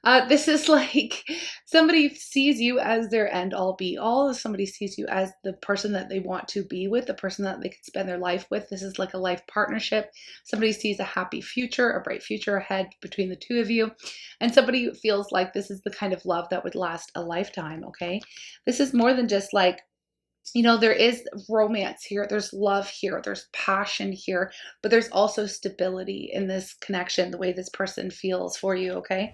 This is like somebody sees you as their end all be all. Somebody sees you as the person that they want to be with, the person that they could spend their life with. This is like a life partnership. Somebody sees a happy future, a bright future ahead between the two of you. And somebody feels like this is the kind of love that would last a lifetime, okay? This is more than just like, there is romance here, there's love here, there's passion here, but there's also stability in this connection, the way this person feels for you, okay?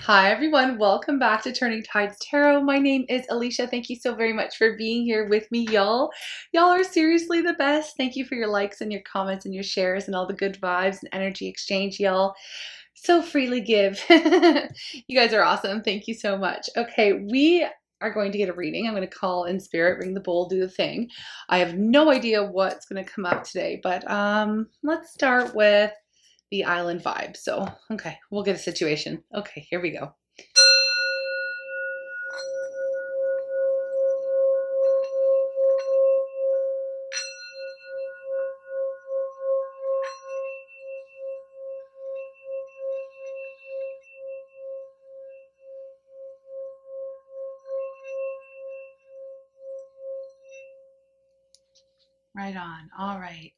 Hi everyone, welcome back to Turning Tides Tarot. My name is Alishia. Thank you so very much for being here with me, y'all. Y'all are seriously the best. Thank you for your likes and your comments and your shares and all the good vibes and energy exchange, y'all. So freely give. You guys are awesome. Thank you so much. Okay, we are going to get a reading. I'm going to call in spirit, ring the bowl, do the thing. I have no idea what's going to come up today, but let's start with the island vibe. So, okay, we'll get a situation. Okay, here we go. Right on. All right.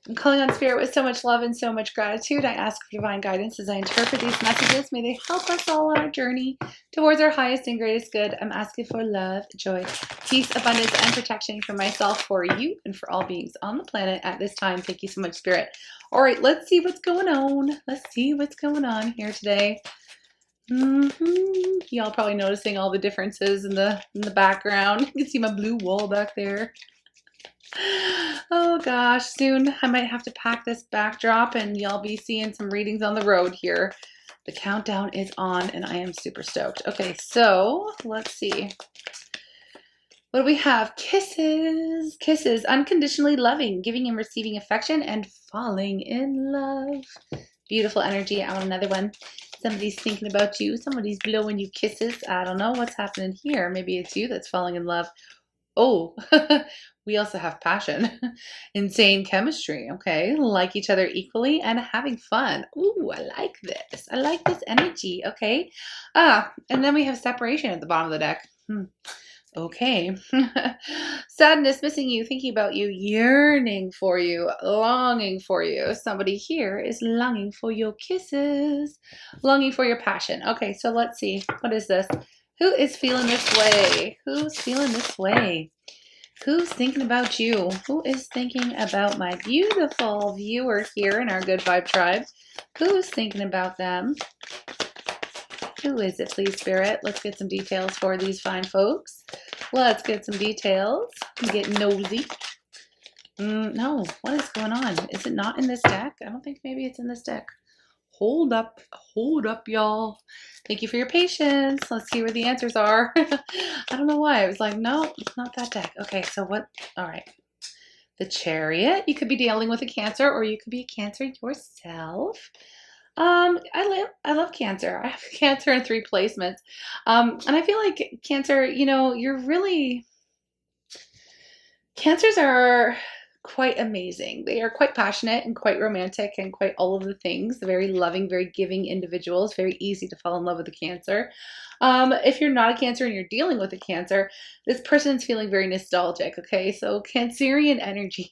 I'm calling on spirit with so much love and so much gratitude. I ask for divine guidance as I interpret these messages. May they help us all on our journey towards our highest and greatest good. I'm asking for love, joy, peace, abundance, and protection for myself, for you, and for all beings on the planet at this time. Thank you so much, Spirit. All right, let's see what's going on. Let's see what's going on here today. Y'all probably noticing all the differences in the background. You can see my blue wall back there. Oh gosh, soon I might have to pack this backdrop and y'all be seeing some readings on the road here. The countdown is on and I am super stoked. Okay, so let's see. What do we have? Kisses. Kisses. Unconditionally loving, giving and receiving affection, and falling in love. Beautiful energy. I want another one. Somebody's thinking about you. Somebody's blowing you kisses. I don't know what's happening here. Maybe it's you that's falling in love. Oh, we also have passion, insane chemistry, okay? Like each other equally and having fun. Ooh, I like this. I like this energy, okay? And then we have separation at the bottom of the deck. Okay. Sadness, missing you, thinking about you, yearning for you, longing for you. Somebody here is longing for your kisses, longing for your passion. Okay, so let's see. What is this? Who is feeling this way? Who's feeling this way? Who's thinking about you? Who is thinking about my beautiful viewer here in our Good Vibe Tribe? Who's thinking about them? Who is it, please, Spirit? Let's get some details for these fine folks. Let's get some details. Get nosy. No, what is going on? Is it not in this deck? I don't think maybe it's in this deck. Hold up, y'all. Thank you for your patience. Let's see where the answers are. I don't know why. I was like, no, it's not that deck. Okay, so what? All right. The Chariot. You could be dealing with a Cancer, or you could be a Cancer yourself. I love Cancer. I have Cancer in 3 placements. And I feel like Cancer, you're really, Cancers are quite amazing. They are quite passionate and quite romantic and quite all of the things. They're very loving, very giving individuals. Very easy to fall in love with a Cancer. If you're not a Cancer and you're dealing with a Cancer, this person's feeling very nostalgic. Okay, so Cancerian energy.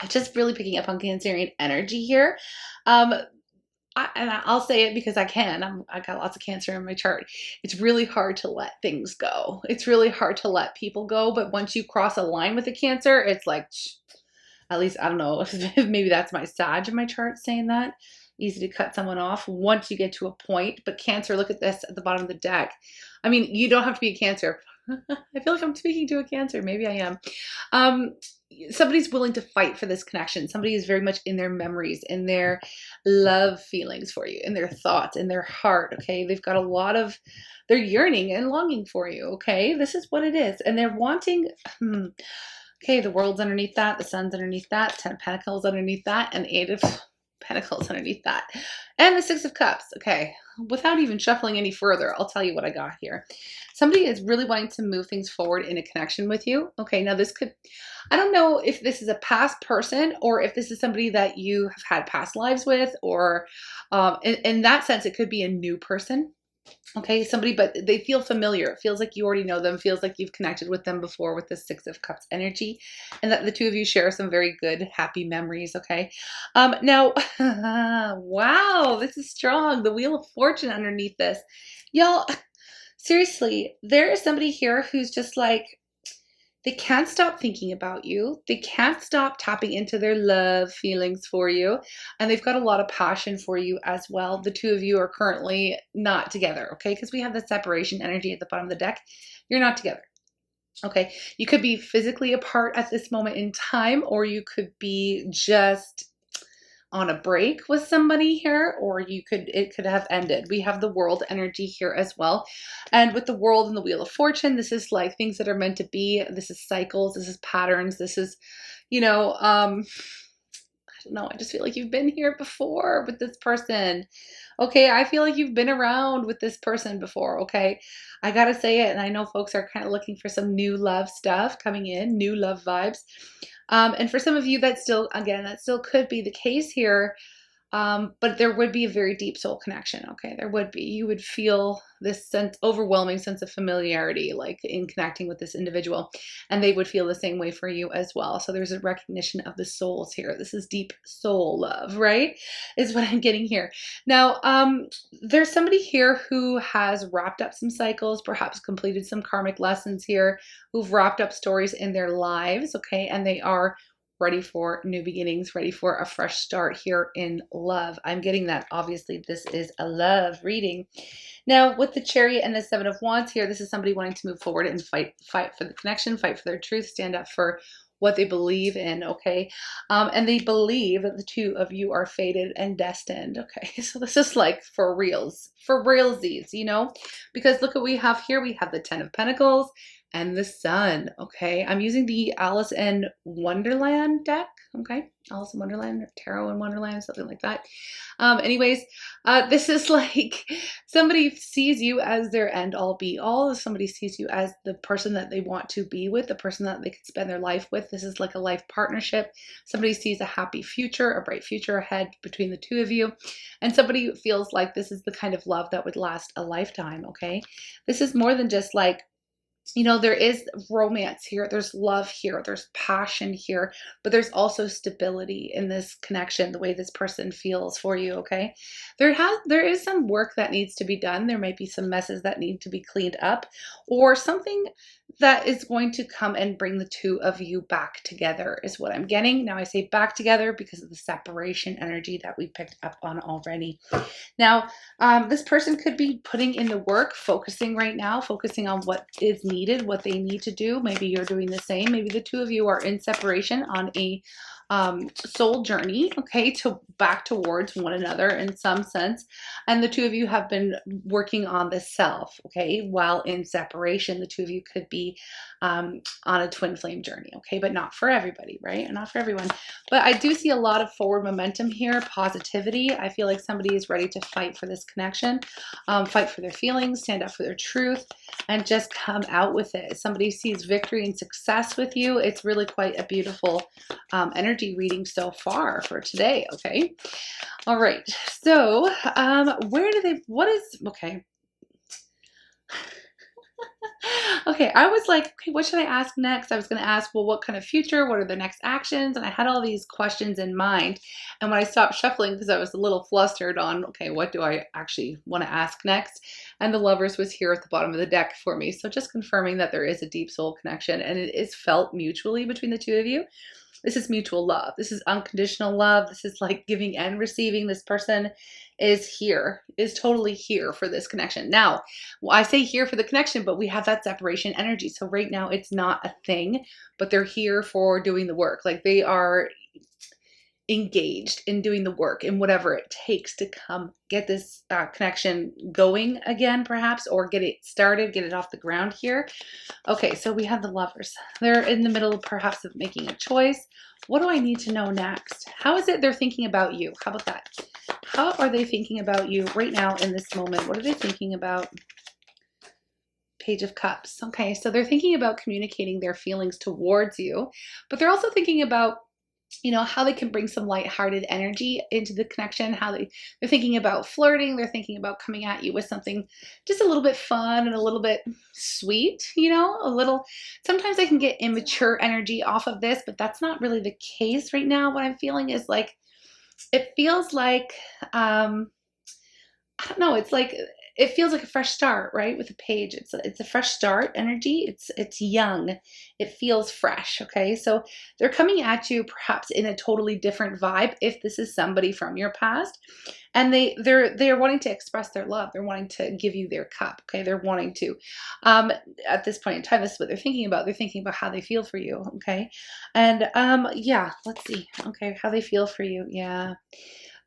I'm just really picking up on Cancerian energy here. I'll say it because I can. I got lots of Cancer in my chart. It's really hard to let things go. It's really hard to let people go. But once you cross a line with a Cancer, it's like, at least, I don't know, if maybe that's my Sag in my chart saying that. Easy to cut someone off once you get to a point. But Cancer, look at this at the bottom of the deck. I mean, you don't have to be a Cancer. I feel like I'm speaking to a Cancer. Maybe I am. Somebody's willing to fight for this connection. Somebody is very much in their memories, in their love feelings for you, in their thoughts, in their heart, okay? They've got a lot of, they're yearning and longing for you, okay? This is what it is. And they're wanting, okay, the World's underneath that, the Sun's underneath that, 10 of Pentacles underneath that, and the 8 of Pentacles underneath that. And the 6 of Cups, okay? without even shuffling any further, I'll tell you what I got here. Somebody is really wanting to move things forward in a connection with you. Okay, now this could, I don't know if this is a past person or if this is somebody that you have had past lives with, or in that sense, it could be a new person. Okay, somebody, but they feel familiar. It feels like you already know them, feels like you've connected with them before with the Six of Cups energy, and that the two of you share some very good, happy memories, okay? Now, wow, this is strong. The Wheel of Fortune underneath this. Y'all, seriously, there is somebody here who's just like, they can't stop thinking about you. They can't stop tapping into their love feelings for you. And they've got a lot of passion for you as well. The two of you are currently not together, okay? Because we have the separation energy at the bottom of the deck. You're not together, okay? You could be physically apart at this moment in time, or you could be just on a break with somebody here, or it could have ended. We have the World energy here as well. And with the World and the Wheel of Fortune, this is like things that are meant to be. This is cycles, this is patterns, this is, I don't know, I just feel like you've been here before with this person. Okay, I feel like you've been around with this person before, okay? I gotta say it, and I know folks are kind of looking for some new love stuff coming in, new love vibes. And for some of you, that still could be the case here. But there would be a very deep soul connection. Okay, there would be. You would feel this overwhelming sense of familiarity, like in connecting with this individual, and they would feel the same way for you as well. So there's a recognition of the souls here. This is deep soul love, right? Is what I'm getting here. Now, there's somebody here who has wrapped up some cycles, perhaps completed some karmic lessons here, who've wrapped up stories in their lives. Okay, and they are ready for new beginnings, ready for a fresh start here in love. I'm getting that. Obviously, this is a love reading. Now, with the Chariot and the Seven of Wands here, this is somebody wanting to move forward and fight for the connection, fight for their truth, stand up for what they believe in, okay? And they believe that the two of you are fated and destined, okay? So this is like for realsies, because look what we have here. We have the Ten of Pentacles and the Sun, okay? I'm using the Alice in Wonderland deck, okay? Alice in Wonderland, or Tarot in Wonderland, something like that. This is like somebody sees you as their end all be all. Somebody sees you as the person that they want to be with, the person that they could spend their life with. This is like a life partnership. Somebody sees a happy future, a bright future ahead between the two of you. And somebody feels like this is the kind of love that would last a lifetime, okay? This is more than just like, there is romance here, there's love here, there's passion here, but there's also stability in this connection, the way this person feels for you, okay? There is some work that needs to be done. There might be some messes that need to be cleaned up, or something that is going to come and bring the two of you back together is what I'm getting. Now I say back together because of the separation energy that we picked up on already. Now, this person could be putting in the work, focusing right now, focusing on what is needed, what they need to do. Maybe you're doing the same. Maybe the two of you are in separation on a soul journey, okay, back towards one another in some sense. And the two of you have been working on the self, okay, while in separation. The two of you could be on a twin flame journey, okay, but not for everybody, right? And not for everyone. But I do see a lot of forward momentum here, positivity. I feel like somebody is ready to fight for this connection, fight for their feelings, stand up for their truth, and just come out with it. Somebody sees victory and success with you. It's really quite a beautiful energy reading so far for today, okay? All right, so okay. Okay, I was like, okay, what should I ask next? I was going to ask, well, what kind of future? What are the next actions? And I had all these questions in mind. And when I stopped shuffling, because I was a little flustered on, okay, what do I actually want to ask next? And the Lovers was here at the bottom of the deck for me. So just confirming that there is a deep soul connection, and it is felt mutually between the two of you. This is mutual love. This is unconditional love. This is like giving and receiving. This person is totally here for this connection. Now, well, I say here for the connection, but we have that separation energy. So right now it's not a thing, but they're here for doing the work. Like they are, engaged in doing the work and whatever it takes to come get this connection going again, perhaps, or get it started, get it off the ground here. Okay, so we have the Lovers. They're in the middle, perhaps, of making a choice. What do I need to know next? How is it they're thinking about you? How about that? How are they thinking about you right now in this moment? What are they thinking about? Page of Cups. Okay, so they're thinking about communicating their feelings towards you, but they're also thinking about, you know, how they can bring some lighthearted energy into the connection, how they're thinking about flirting, they're thinking about coming at you with something just a little bit fun and a little bit sweet, you know, a little, sometimes I can get immature energy off of this, but that's not really the case right now. What I'm feeling is like, it feels like, I don't know, it's like, it feels like a fresh start, right? With a page, it's a fresh start energy. It's young. It feels fresh. Okay, so they're coming at you perhaps in a totally different vibe if this is somebody from your past, and they're wanting to express their love. They're wanting to give you their cup. Okay, they're wanting to. At this point in time, this is what they're thinking about. They're thinking about how they feel for you. Okay, and yeah, let's see. Okay, how they feel for you. Yeah.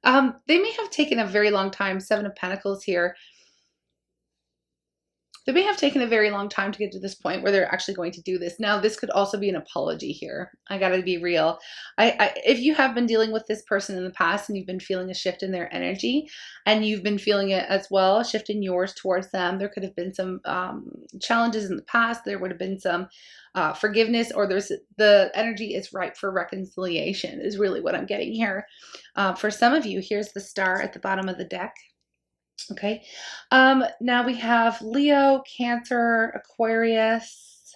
They may have taken a very long time. Seven of Pentacles here. They may have taken a very long time to get to this point where they're actually going to do this. Now, this could also be an apology here. I got to be real. If you have been dealing with this person in the past and you've been feeling a shift in their energy and you've been feeling it as well, a shift in yours towards them, there could have been some challenges in the past. There would have been some forgiveness, or the energy is ripe for reconciliation is really what I'm getting here. For some of you, here's the Star at the bottom of the deck. Okay, now we have Leo, Cancer, Aquarius.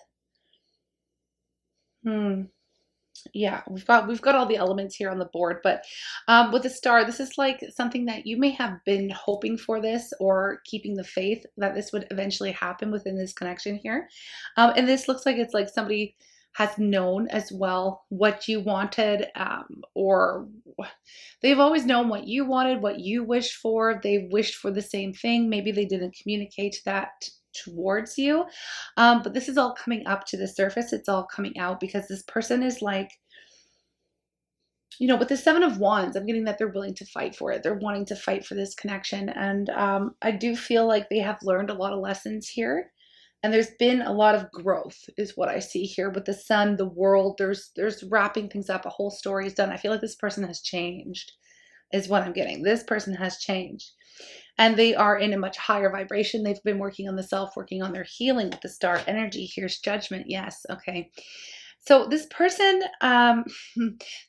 Yeah, we've got all the elements here on the board, but with the Star, this is like something that you may have been hoping for this, or keeping the faith that this would eventually happen within this connection here. And this looks like it's like somebody has known as well what you wanted, or they've always known what you wanted, what you wished for. They wished for the same thing. Maybe they didn't communicate that towards you, but this is all coming up to the surface. It's all coming out because this person is like, you know, with the Seven of Wands, I'm getting that they're willing to fight for it. They're wanting to fight for this connection, and I do feel like they have learned a lot of lessons here. And there's been a lot of growth is what I see here with the Sun, the world. There's wrapping things up. A whole story is done. I feel like this person has changed is what I'm getting. This person has changed. And they are in a much higher vibration. They've been working on the self, working on their healing with the Star energy. Here's Judgment. Yes. Okay. So this person,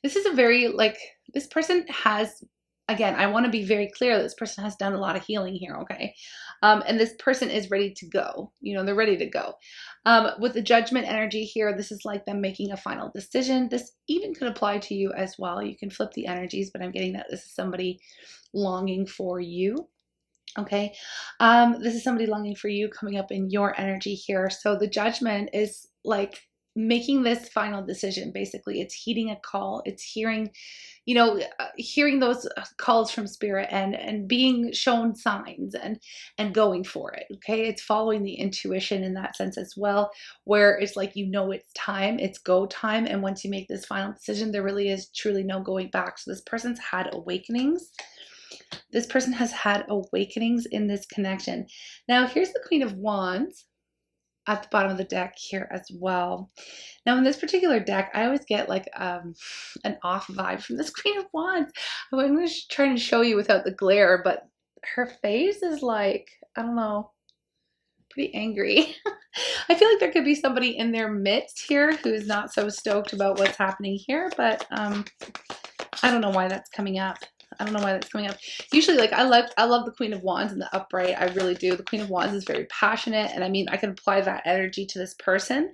this is a very, like, this person has, again, I want to be very clear, this person has done a lot of healing here, okay? And this person is ready to go. You know, they're ready to go. With the Judgment energy here, this is like them making a final decision. This even could apply to you as well. You can flip the energies, but I'm getting that this is somebody longing for you. Okay, this is somebody longing for you coming up in your energy here. So the Judgment is like making this final decision. Basically, it's heeding a call. It's hearing, you know, hearing those calls from Spirit and being shown signs and going for it. Okay, it's following the intuition in that sense as well, where it's like, you know, it's time, it's go time, and once you make this final decision, there really is truly no going back. So this person's had awakenings. This person has had awakenings in this connection. Now, here's the Queen of Wands at the bottom of the deck here as well. Now, in this particular deck, I always get like an off vibe from this Queen of Wands. I'm going to try and show you without the glare, but her face is like, I don't know, pretty angry. I feel like there could be somebody in their midst here who's not so stoked about what's happening here, but I don't know why that's coming up. I don't know why that's coming up. Usually, like, I love the Queen of Wands in the upright. I really do. The Queen of Wands is very passionate, and I mean, I can apply that energy to this person,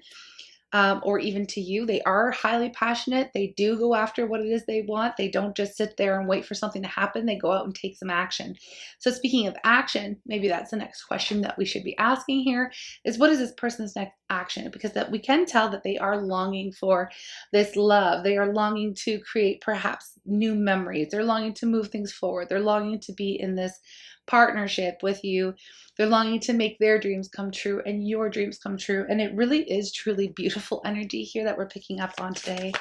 or even to you. They are highly passionate. They do go after what it is they want. They don't just sit there and wait for something to happen. They go out and take some action. So speaking of action, maybe that's the next question that we should be asking here is, what is this person's next action? Because that we can tell that they are longing for this love. They are longing to create perhaps new memories. They're longing to move things forward. They're longing to be in this partnership with you. They're longing to make their dreams come true and your dreams come true. And it really is truly beautiful energy here that we're picking up on today.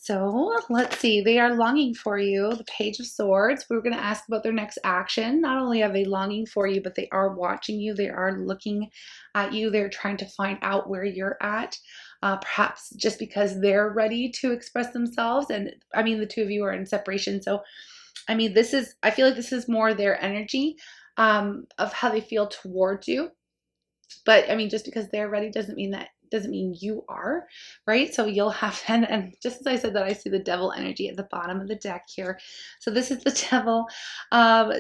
So let's see, they are longing for you, the Page of Swords. We were going to ask about their next action. Not only are they longing for you, but they are watching you. They are looking at you. They're trying to find out where you're at. Perhaps just because they're ready to express themselves. And I mean, the two of you are in separation. So, I mean, I feel like this is more their energy of how they feel towards you. But I mean, just because they're ready doesn't mean you are, right? So you'll have, and just as I said that, I see the devil energy at the bottom of the deck here. So this is the devil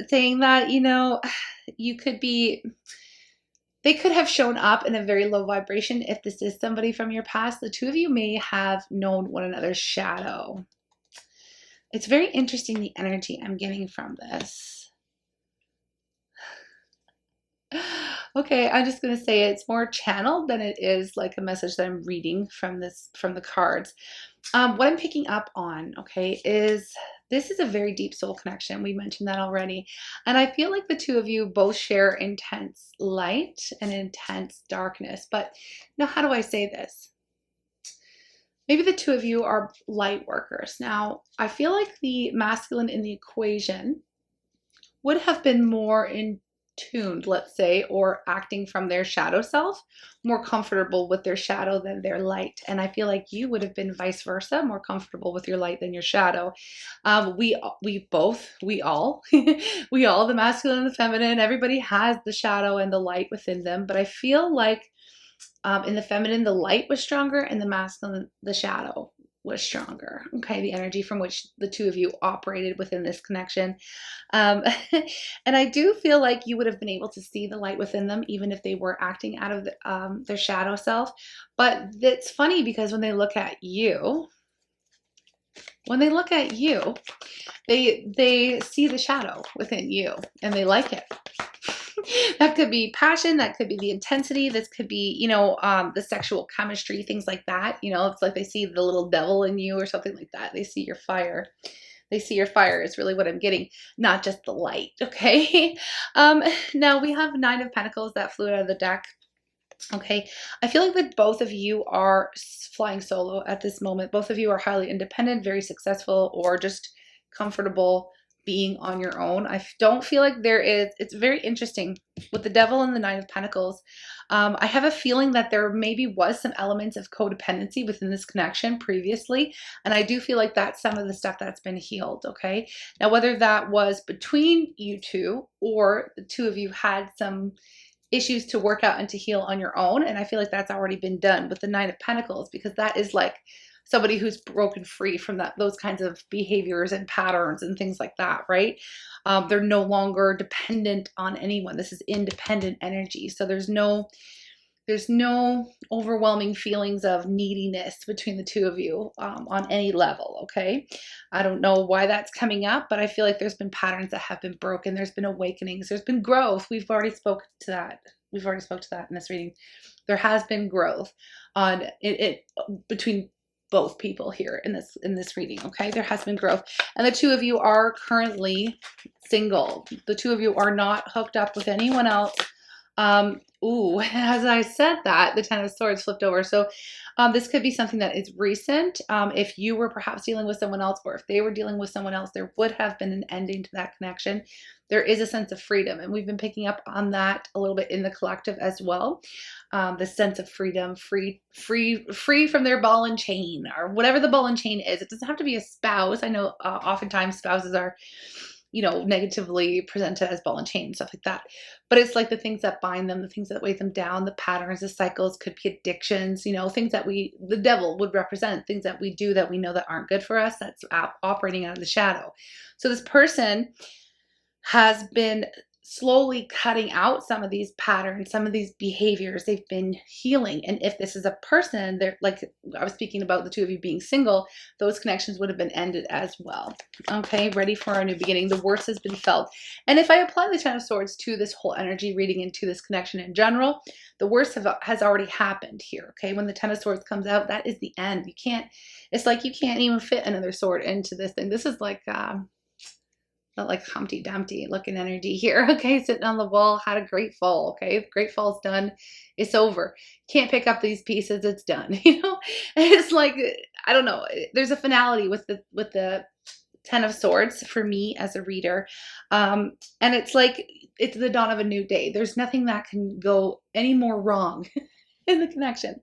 saying that, you know, they could have shown up in a very low vibration. If this is somebody from your past, the two of you may have known one another's shadow. It's very interesting, the energy I'm getting from this. Okay, I'm just going to say it's more channeled than it is like a message that I'm reading from the cards. What I'm picking up on, okay, is this is a very deep soul connection. We mentioned that already. And I feel like the two of you both share intense light and intense darkness. But now, how do I say this? Maybe the two of you are light workers. Now, I feel like the masculine in the equation would have been more in tuned, let's say, or acting from their shadow self, more comfortable with their shadow than their light. And I feel like you would have been vice versa, more comfortable with your light than your shadow. We all, the masculine and the feminine, everybody has the shadow and the light within them. But I feel like in the feminine, the light was stronger, and the masculine, the shadow was stronger. Okay, the energy from which the two of you operated within this connection. And I do feel like you would have been able to see the light within them, even if they were acting out of their shadow self. But it's funny because when they look at you, they see the shadow within you and they like it. That could be passion, that could be the intensity, this could be, you know, the sexual chemistry, things like that. You know, it's like they see the little devil in you or something like that. They see your fire. They see your fire is really what I'm getting, not just the light, okay? Now we have 9 of Pentacles that flew out of the deck. Okay, I feel like that both of you are flying solo at this moment. Both of you are highly independent, very successful, or just comfortable being on your own. I don't feel like it's very interesting with the devil and the 9 of Pentacles. I have a feeling that there maybe was some elements of codependency within this connection previously. And I do feel like that's some of the stuff that's been healed. Okay. Now, whether that was between you two or the two of you had some issues to work out and to heal on your own. And I feel like that's already been done with the 9 of Pentacles, because that is like somebody who's broken free from those kinds of behaviors and patterns and things like that, right? They're no longer dependent on anyone. This is independent energy. So there's no overwhelming feelings of neediness between the two of you on any level, okay? I don't know why that's coming up, but I feel like there's been patterns that have been broken. There's been awakenings. There's been growth. We've already spoke to that. We've already spoke to that in this reading. There has been growth on it between both people here in this reading, okay? There has been growth. And the two of you are currently single. The two of you are not hooked up with anyone else. Ooh, as I said that, the 10 of Swords flipped over. So this could be something that is recent. If you were perhaps dealing with someone else, or if they were dealing with someone else, there would have been an ending to that connection. There is a sense of freedom, and we've been picking up on that a little bit in the collective as well. The sense of freedom, free from their ball and chain, or whatever the ball and chain is. It doesn't have to be a spouse. I know oftentimes spouses are, you know, negatively presented as ball and chain, stuff like that. But it's like the things that bind them, the things that weigh them down, the patterns, the cycles, could be addictions, you know, things that the devil would represent, things that we do that we know that aren't good for us, that's operating out of the shadow. So this person has been slowly cutting out some of these patterns, some of these behaviors. They've been healing. And if this is a person, they're like I was speaking about the two of you being single, those connections would have been ended as well. Okay, ready for a new beginning. The worst has been felt. And if I apply the 10 of Swords to this whole energy reading and to this connection in general, the worst has already happened here. Okay, when the 10 of Swords comes out, that is the end. It's like you can't even fit another sword into this thing. This is like not like Humpty Dumpty looking energy here. Okay, sitting on the wall, had a great fall. Okay, great fall's done. It's over. Can't pick up these pieces. It's done. You know, it's like I don't know. There's a finality with the Ten of Swords for me as a reader. And it's like, it's the dawn of a new day. There's nothing that can go any more wrong in the connection.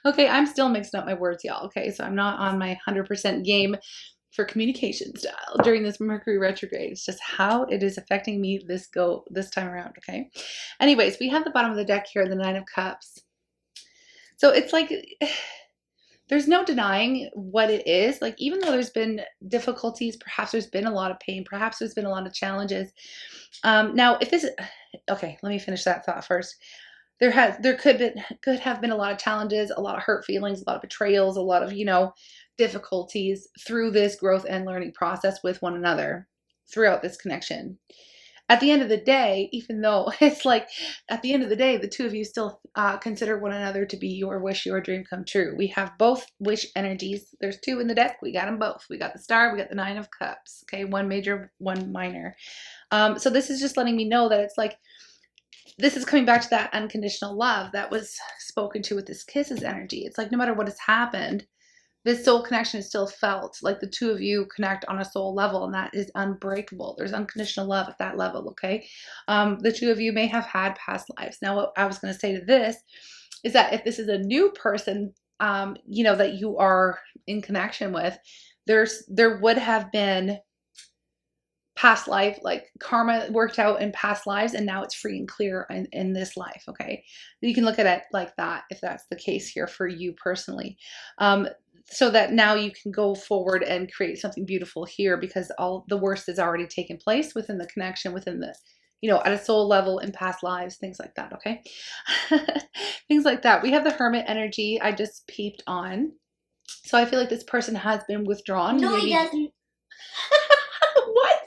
Okay, I'm still mixing up my words, y'all. Okay, so I'm not on my 100% game for communication style during this Mercury retrograde. It's just how it is affecting me this time around. Okay. Anyways, we have the bottom of the deck here, the Nine of Cups. So it's like, there's no denying what it is. Like, even though there's been difficulties, perhaps there's been a lot of pain, perhaps there's been a lot of challenges. Now, if this, okay, let me finish that thought first. There could have been a lot of challenges, a lot of hurt feelings, a lot of betrayals, a lot of, difficulties through this growth and learning process with one another throughout this connection. At the end of the day, even though it's like, at the end of the day, the two of you still consider one another to be your wish, your dream come true. We have both wish energies. There's two in the deck. We got them both. We got the Star, we got the Nine of Cups. Okay, one major, one minor. So this is just letting me know that it's like, this is coming back to that unconditional love that was spoken to with this Kisses energy. It's like, no matter what has happened, this soul connection is still felt. Like, the two of you connect on a soul level, and that is unbreakable. There's unconditional love at that level, okay? The two of you may have had past lives. Now, what I was going to say to this is that if this is a new person, that you are in connection with, there would have been past life, like karma worked out in past lives, and now it's free and clear in this life, okay? You can look at it like that if that's the case here for you personally. So that now you can go forward and create something beautiful here, because all the worst has already taken place within the connection, within the, at a soul level, in past lives, things like that, okay? Things like that. We have the Hermit energy I just peeped on. So I feel like this person has been withdrawn. No, he doesn't. What?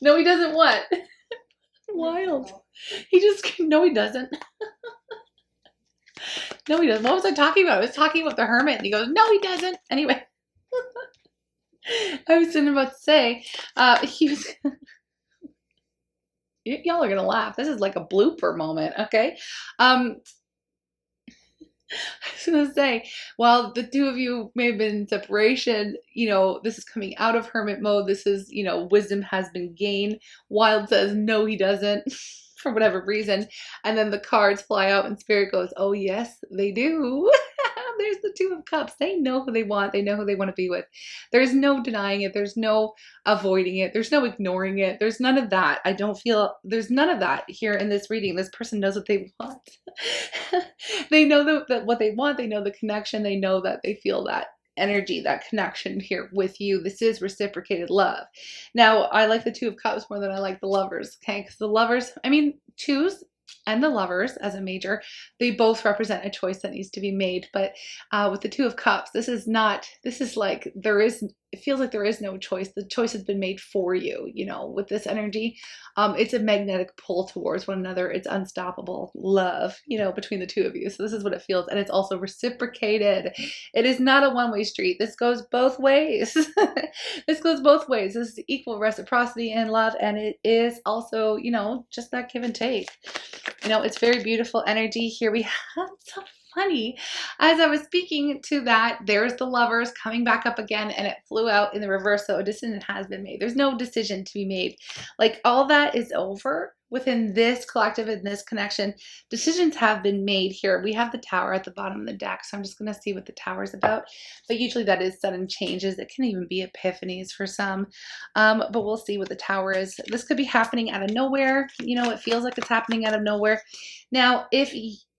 No, he doesn't what? Wild. No, he doesn't. No, he doesn't. What was I talking about? I was talking about the Hermit, and he goes, no, he doesn't. Anyway, I was about to say, he was, y'all are going to laugh. This is like a blooper moment, okay? I was going to say, while the two of you may have been in separation, this is coming out of Hermit mode. This is, wisdom has been gained. Wild says, no, he doesn't. For whatever reason, and then the cards fly out and Spirit goes, oh yes, they do. There's the Two of Cups. They know who they want. They know who they want to be with. There's no denying it. There's no avoiding it. There's no ignoring it. There's none of that. I don't feel there's none of that here in this reading. This person knows what they want. They know that what they want. They know the connection. They know that they feel that energy, that connection here with you. This is reciprocated love. Now, I like the Two of Cups more than I like the Lovers, okay? Because the Lovers, twos and the Lovers as a major, they both represent a choice that needs to be made. But with the Two of Cups, this is like, it feels like there is no choice. The choice has been made for you, with this energy. It's a magnetic pull towards one another. It's unstoppable love, between the two of you. So this is what it feels. And it's also reciprocated. It is not a one-way street. This goes both ways. This goes both ways. This is equal reciprocity and love. And it is also, just that give and take. It's very beautiful energy. Here we have some funny. As I was speaking to that, there's the Lovers coming back up again, and it flew out in the reverse. So a decision has been made. There's no decision to be made. Like, all that is over within this collective and this connection. Decisions have been made here. We have the Tower at the bottom of the deck, so I'm just going to see what the Tower is about. But usually that is sudden changes. It can even be epiphanies for some. But we'll see what the Tower is. This could be happening out of nowhere. It feels like it's happening out of nowhere. Now, if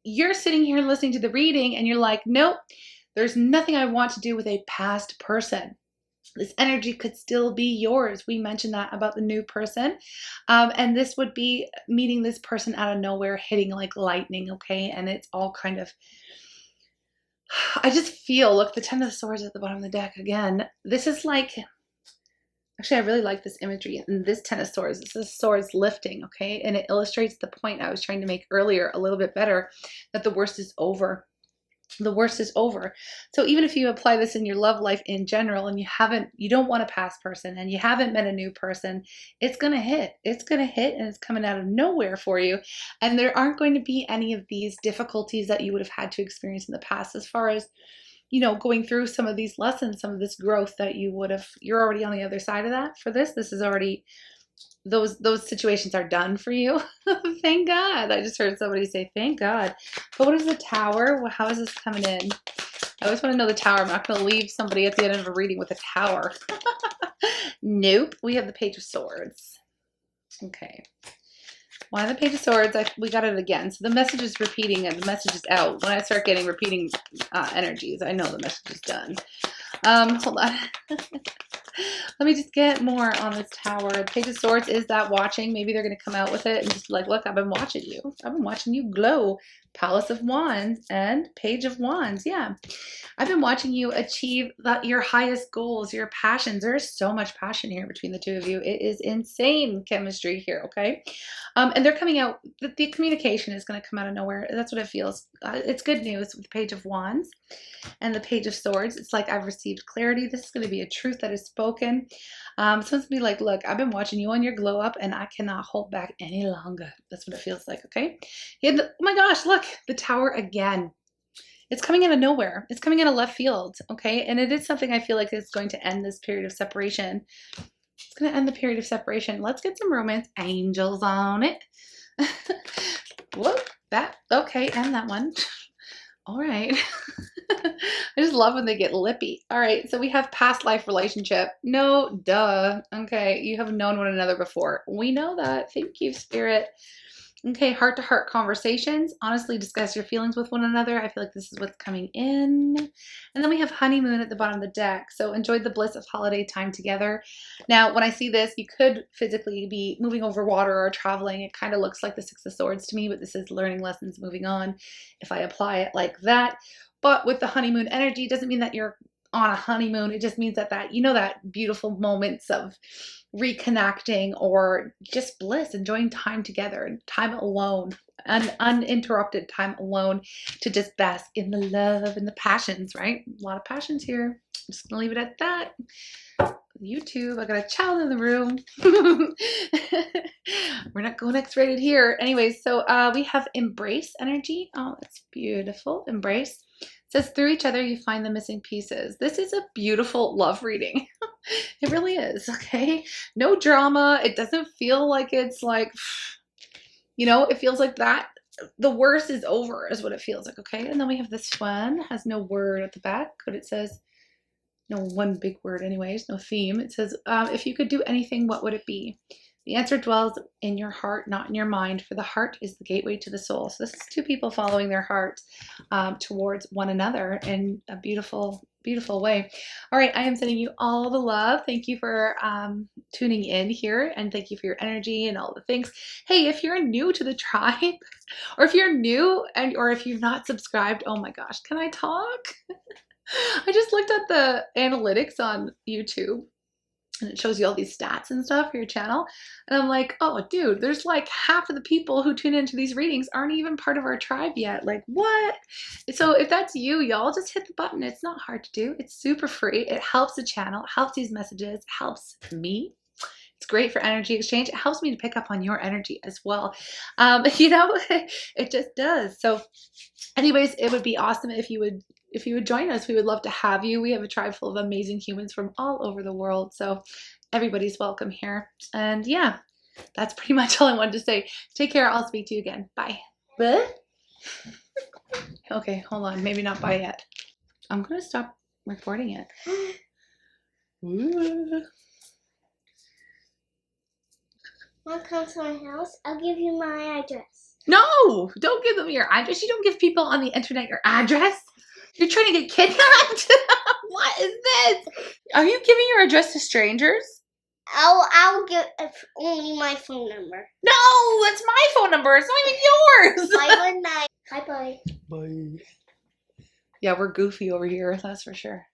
you're sitting here listening to the reading and you're like, nope, there's nothing I want to do with a past person, this energy could still be yours. We mentioned that about the new person. And this would be meeting this person out of nowhere, hitting like lightning, okay? And it's all kind of, I just feel, look, the Ten of Swords at the bottom of the deck again. This is like, actually, I really like this imagery. And this Ten of Swords, this is swords lifting, okay? And it illustrates the point I was trying to make earlier a little bit better, that the worst is over. The worst is over. So even if you apply this in your love life in general, and you don't want a past person, and you haven't met a new person, it's going to hit. It's going to hit, and it's coming out of nowhere for you. And there aren't going to be any of these difficulties that you would have had to experience in the past, as far as you know, going through some of these lessons, some of this growth that you're already on the other side of that for this. This is already, those situations are done for you. Thank God. I just heard somebody say, thank God. But what is the Tower? How is this coming in? I always want to know the Tower. I'm not going to leave somebody at the end of a reading with a Tower. Nope. We have the Page of Swords. Okay. Why the Page of Swords? We got it again. So the message is repeating and the message is out. When I start getting repeating energies, I know the message is done. Hold on. Let me just get more on this Tower. The Page of Swords is that watching. Maybe they're going to come out with it and just be like, look, I've been watching you. I've been watching you glow. Palace of Wands and Page of Wands. Yeah. I've been watching you achieve your highest goals, your passions. There is so much passion here between the two of you. It is insane chemistry here, okay? And they're coming out, the communication is going to come out of nowhere. That's what it feels. It's good news with the Page of Wands and the Page of Swords. It's like I've received clarity. This is going to be a truth that is spoken. So it's going to be like, look, I've been watching you on your glow up and I cannot hold back any longer. That's what it feels like, okay? Oh my gosh, look, the Tower again. It's coming out of nowhere. It's coming out of left field, okay? And it is something I feel like is going to end this period of separation. It's going to end the period of separation. Let's get some romance angels on it. Whoop, okay, and that one. All right. I just love when they get lippy. All right, so we have past life relationship. No, duh. Okay, you have known one another before. We know that. Thank you, Spirit. Okay, heart-to-heart conversations. Honestly, discuss your feelings with one another. I feel like this is what's coming in. And then we have honeymoon at the bottom of the deck. So enjoy the bliss of holiday time together. Now, when I see this, you could physically be moving over water or traveling. It kind of looks like the Six of Swords to me, but this is learning lessons, moving on, if I apply it like that. But with the honeymoon energy, it doesn't mean that you're on a honeymoon. It just means that you know, that beautiful moments of reconnecting or just bliss, enjoying time together, time alone, uninterrupted time alone to just bask in the love and the passions, right? A lot of passions here. I'm just gonna leave it at that. YouTube, I got a child in the room. We're not going X-rated here. Anyways, so we have embrace energy. Oh, that's beautiful. Embrace. It says through each other you find the missing pieces. This is a beautiful love reading. It really is, okay? No drama. It doesn't feel like it's like, you know, it feels like that. The worst is over is what it feels like, okay? And then we have this one. Has no word at the back, but it says, no one big word anyways, no theme. It says, if you could do anything, what would it be? The answer dwells in your heart, not in your mind, for the heart is the gateway to the soul. So this is two people following their hearts towards one another in a beautiful, beautiful way. All right, I am sending you all the love. Thank you for tuning in here, and thank you for your energy and all the things. Hey, if you're new to the tribe, or if you're new or if you've not subscribed, oh my gosh, can I talk? I just looked at the analytics on YouTube and it shows you all these stats and stuff for your channel. And I'm like, oh, dude, there's like half of the people who tune into these readings aren't even part of our tribe yet. Like, what? So if that's you, y'all, just hit the button. It's not hard to do. It's super free. It helps the channel, helps these messages, helps me. It's great for energy exchange. It helps me to pick up on your energy as well. You know, it just does. So anyways, it would be awesome if you would join us. We would love to have you. We have a tribe full of amazing humans from all over the world. So everybody's welcome here. And yeah, that's pretty much all I wanted to say. Take care. I'll speak to you again. Bye. Okay, hold on. Maybe not bye yet. I'm going to stop recording it. Want to come to my house? I'll give you my address. No, don't give them your address. You don't give people on the internet your address. You're trying to get kidnapped? What is this? Are you giving your address to strangers? I'll give only my phone number. No, that's my phone number. It's not even yours. Bye, good night. Bye. Bye. Yeah, we're goofy over here. That's for sure.